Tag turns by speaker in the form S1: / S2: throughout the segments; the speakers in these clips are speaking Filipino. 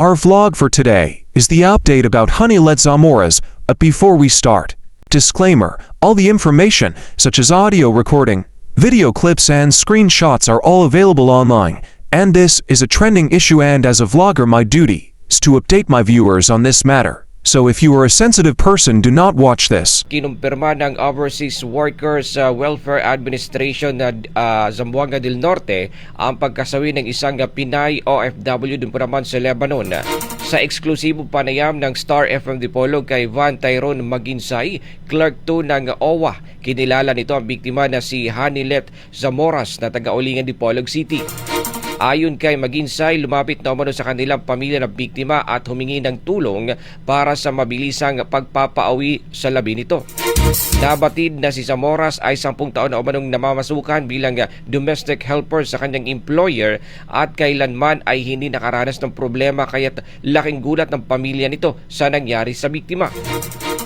S1: Our vlog for today is the update about Honeylet Zamoras, but before we start, disclaimer, all the information, such as audio recording, video clips and screenshots are all available online, and this is a trending issue, and as a vlogger my duty is to update my viewers on this matter. So if you are a sensitive person, do not watch this.
S2: Kinumpirma ng Overseas Workers Welfare Administration na Zamboanga del Norte ang pagkasawi ng isang Pinay OFW dun po naman sa Lebanon. Sa eksklusibo panayam ng Star FM Dipolog kay Van Tyrone Maginsay, Clerk 2 ng OWA, kinilala nito ang biktima na si Honeylet Zamoras na taga-Ulingan Dipolog City. Ayon kay Maginsay, lumapit na umano sa kanilang pamilya ng biktima at humingi ng tulong para sa mabilisang pagpapauwi sa labi nito. Nabatid na si Zamoras ay 10 taon na umanong namamasukan bilang domestic helper sa kanyang employer at kailanman ay hindi nakaranas ng problema, kaya't laking gulat ng pamilya nito sa nangyari sa biktima.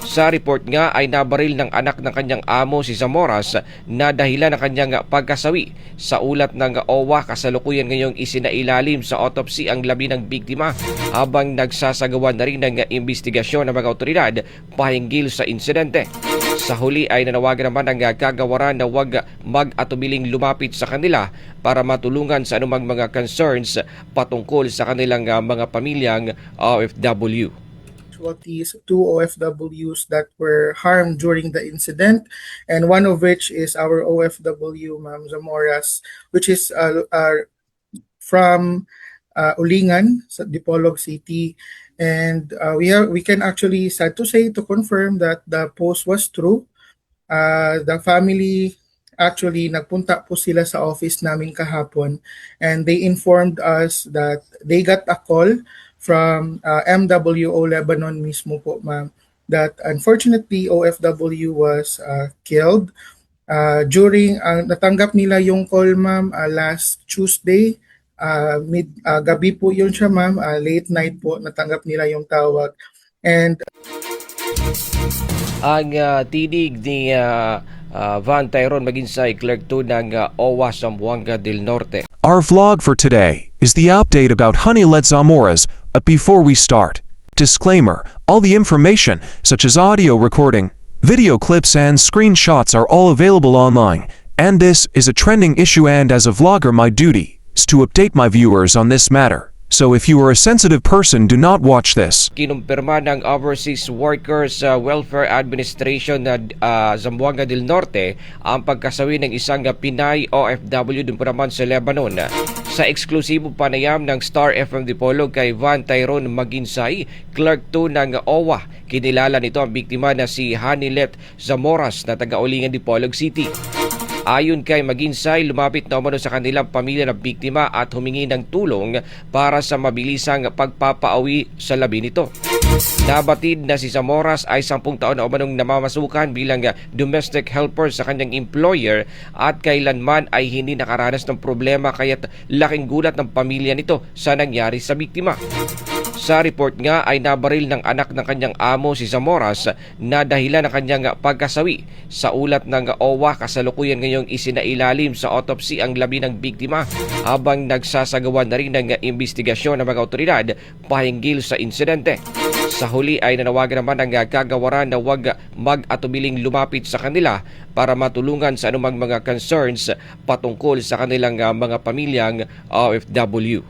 S2: Sa report nga ay nabaril ng anak ng kanyang amo si Zamoras na dahilan ng kanyang pagkasawi. Sa ulat ng OWA, kasalukuyan ngayong isinailalim sa autopsy ang labi ng biktima habang nagsasagawa na rin ng investigasyon ng mga otoridad pahinggil sa insidente. Sa huli ay nanawagan naman ang kagawaran na huwag mag-atubiling lumapit sa kanila para matulungan sa anumang mga concerns patungkol sa kanilang mga pamilyang OFW.
S3: These two OFWs that were harmed during the incident, and one of which is our OFW, Ma'am Zamoras, which is from Ulingan, sa Dipolog City, and we can actually, sad to say, to confirm that the post was true. The family actually nagpunta po sila sa office namin kahapon, and they informed us that they got a call from MWO Lebanon mismo po, ma'am, that unfortunately OFW was killed during natanggap nila yung call, ma'am, last Tuesday, gabi po yun siya, ma'am, late night po natanggap nila yung tawag. And
S2: ang tinig ni Van Tyrone Maginsay, Clerk 2 ng OWA Zamboanga del Norte.
S1: Our vlog for today is the update about Honeylet Zamoras, but before we start, disclaimer, all the information, such as audio recording, video clips and screenshots are all available online, and this is a trending issue, and as a vlogger my duty is to update my viewers on this matter. So if you are a sensitive person, do not watch this.
S2: Kinumpirma ng Overseas Workers Welfare Administration na Zamboanga del Norte ang pagkasawi ng isang Pinay OFW dun po naman sa Lebanon. Sa eksklusibo panayam ng Star FM Dipolog kay Van Tyrone Maginsay, Clerk 2 ng OWA, kinilala nito ang biktima na si Honeylet Zamoras na taga-Ulingan Dipolog City. Ayon kay Maginsay, lumapit na umano sa kanilang pamilya ng biktima at humingi ng tulong para sa mabilisang pagpapauwi sa labi nito. Nabatid na si Zamoras ay 10 taon na umanong namamasukan bilang domestic helper sa kanyang employer at kailanman ay hindi nakaranas ng problema, kaya't laking gulat ng pamilya nito sa nangyari sa biktima. Sa report nga ay nabaril ng anak ng kanyang amo si Zamoras na dahilan ng kanyang pagkasawi. Sa ulat ng OWA, kasalukuyan ngayong isinailalim sa autopsy ang labi ng biktima habang nagsasagawa na rin ng investigasyon ng mga otoridad pahinggil sa insidente. Sa huli ay nanawagan naman ang kagawaran na huwag mag-atubiling lumapit sa kanila para matulungan sa anumang mga concerns patungkol sa kanilang mga pamilyang OFW.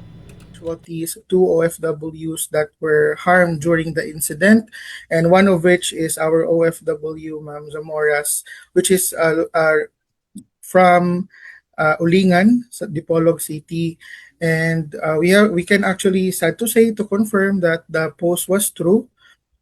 S3: These two OFWs that were harmed during the incident, and one of which is our OFW, Ma'am Zamoras, which is from Ulingan, sa Dipolog City, and we can actually, sad to say, to confirm that the post was true.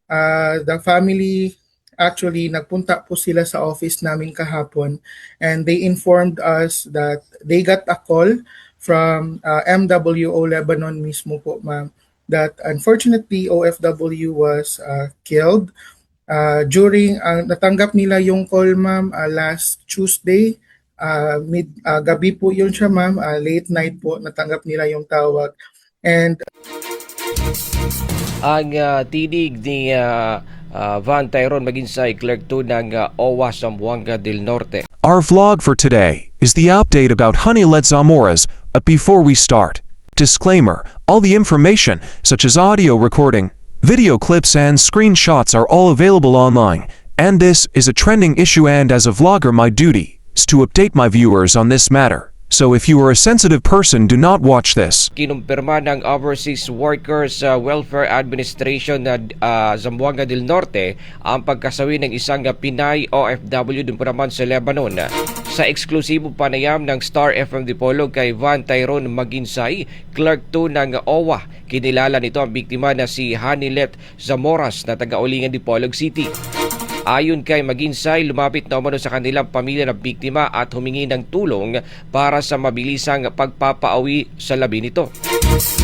S3: The family actually nagpunta po sila sa office namin kahapon, and they informed us that they got a call from MWO Lebanon mismo po, ma'am, that unfortunately OFW was killed during natanggap nila yung call, ma'am, last Tuesday, gabi po yun siya, ma'am, late night po natanggap nila yung tawag. And
S2: ang tinig ni Van Tyrone Maginsay, Clerk 2 ng OWA Zamboanga del Norte.
S1: Our vlog for today is the update about Honeylet Zamoras, but before we start, Disclaimer, all the information, such as audio recording, video clips and screenshots are all available online, and this is a trending issue, and as a vlogger my duty is to update my viewers on this matter. So if you are a sensitive person, do not watch this.
S2: Kinumpirma ng Overseas Workers Welfare Administration na Zamboanga del Norte ang pagkasawi ng isang Pinay OFW dun po naman sa Lebanon. Sa eksklusibo panayam ng Star FM Dipolog kay Van Tyrone Maginsay, Clerk 2 ng OWA, kinilala nito ang biktima na si Hanilet Zamoras na taga-Ulingan Dipolog City. Ayon kay Maginsay, lumapit na umano sa kanilang pamilya ng biktima at humingi ng tulong para sa mabilisang pagpapauwi sa labi nito.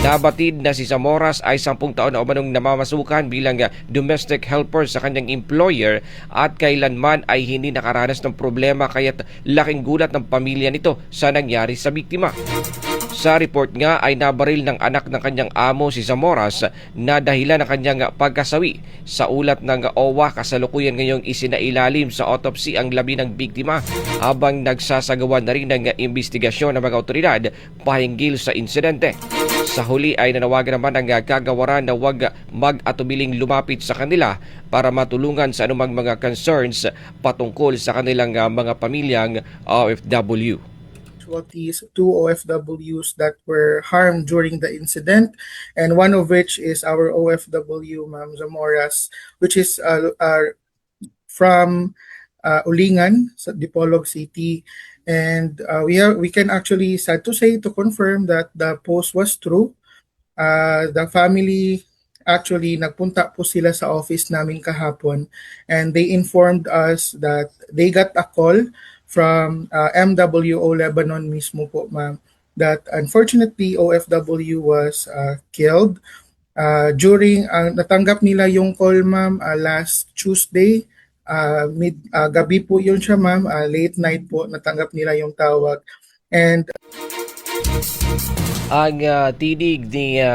S2: Nabatid na si Zamoras ay 10 taon na umanong namamasukan bilang domestic helper sa kanyang employer at kailanman ay hindi nakaranas ng problema, kaya't laking gulat ng pamilya nito sa nangyari sa biktima. Sa report nga ay nabaril ng anak ng kanyang amo si Zamoras na dahilan ng kanyang pagkasawi. Sa ulat ng OWA, kasalukuyan ngayong isinailalim sa autopsy ang labi ng biktima habang nagsasagawa na rin ng investigasyon ng mga otoridad pahinggil sa insidente. Sa huli ay nanawagan naman ang kagawaran na huwag mag-atubiling lumapit sa kanila para matulungan sa anumang mga concerns patungkol sa kanilang mga pamilyang OFW.
S3: These 2 OFWs that were harmed during the incident, and one of which is our OFW, Ma'am Zamoras, which is from Ulingan, sa Dipolog City, and we can actually, sad to say, to confirm that the post was true. The family actually nagpunta po sila sa office namin kahapon, and they informed us that they got a call from MWO Lebanon mismo po, ma'am, that unfortunately OFW was killed during natanggap nila yung call, ma'am, last Tuesday, gabi po yun siya, ma'am, late night po natanggap nila yung tawag. And
S2: ang tinig ni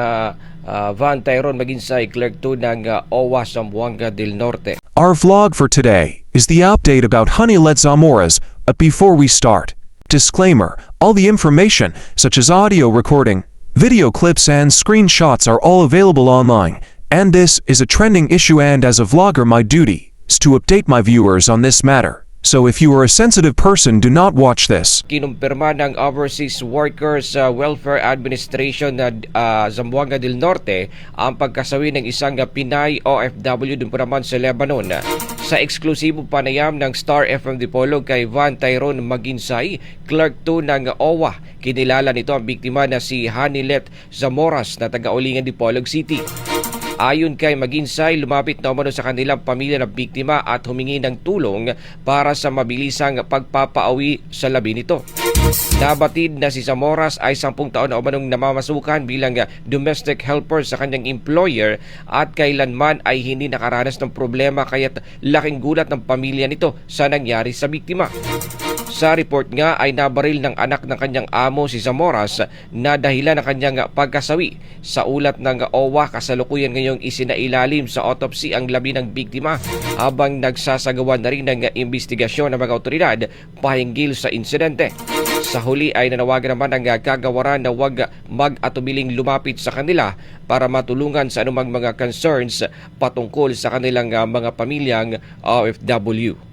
S2: Van Tyrone Maginsay, Clerk 2 ng OWA Zamboanga del Norte.
S1: Our vlog for today is the update about Hanilet Zamoras. Before we start, disclaimer, all the information, such as audio recording, video clips and screenshots are all available online, and this is a trending issue, and as a vlogger my duty is to update my viewers on this matter. So if you are a sensitive person, do not watch this.
S2: Kinumpirma ng Overseas Workers Welfare Administration na Zamboanga del Norte ang pagkasawi ng isang Pinay OFW dun po naman sa Lebanon. Sa eksklusibo panayam ng Star FM Dipolog kay Van Tyrone Maginsay, Clerk 2 ng OWA, kinilala nito ang biktima na si Hanilet Zamoras na taga-Ulingan Dipolog City. Ayon kay Maginsay, lumapit na umano sa kanilang pamilya ng biktima at humingi ng tulong para sa mabilisang pagpapauwi sa labi nito. Nabatid na si Zamoras ay 10 taon na umanong namamasukan bilang domestic helper sa kanyang employer at kailanman ay hindi nakaranas ng problema, kaya't laking gulat ng pamilya nito sa nangyari sa biktima. Sa report nga ay nabaril ng anak ng kanyang amo si Zamoras na dahilan ng kanyang pagkasawi. Sa ulat ng OWA, kasalukuyan ngayong isinailalim sa autopsy ang labi ng biktima habang nagsasagawa na rin ng investigasyon ng mga otoridad pahinggil sa insidente. Sa huli ay nanawagan naman ang kagawaran na huwag mag-atubiling lumapit sa kanila para matulungan sa anumang mga concerns patungkol sa kanilang mga pamilyang OFW.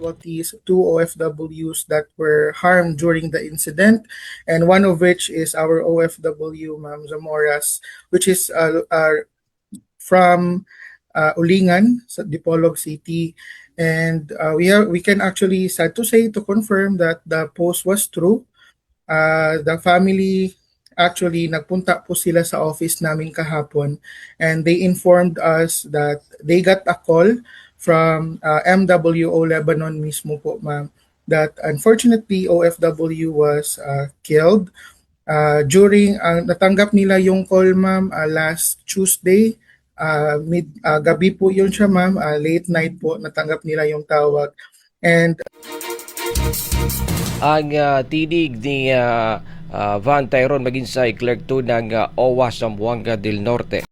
S3: These 2 OFWs that were harmed during the incident, and one of which is our OFW, Ma'am Zamoras, which is from Ulingan, sa Dipolog City, and we can actually, sad to say, to confirm that the post was true. The family actually nagpunta po sila sa office namin kahapon, and they informed us that they got a call from MWO Lebanon mismo po, ma'am, that unfortunately OFW was killed during natanggap nila yung call, ma'am, last Tuesday, gabi po yun siya, ma'am, late night po natanggap nila yung tawag. And
S2: ang tinig ni Van Tyrone Maginsay, Clerk 2 ng OWA Zamboanga del Norte.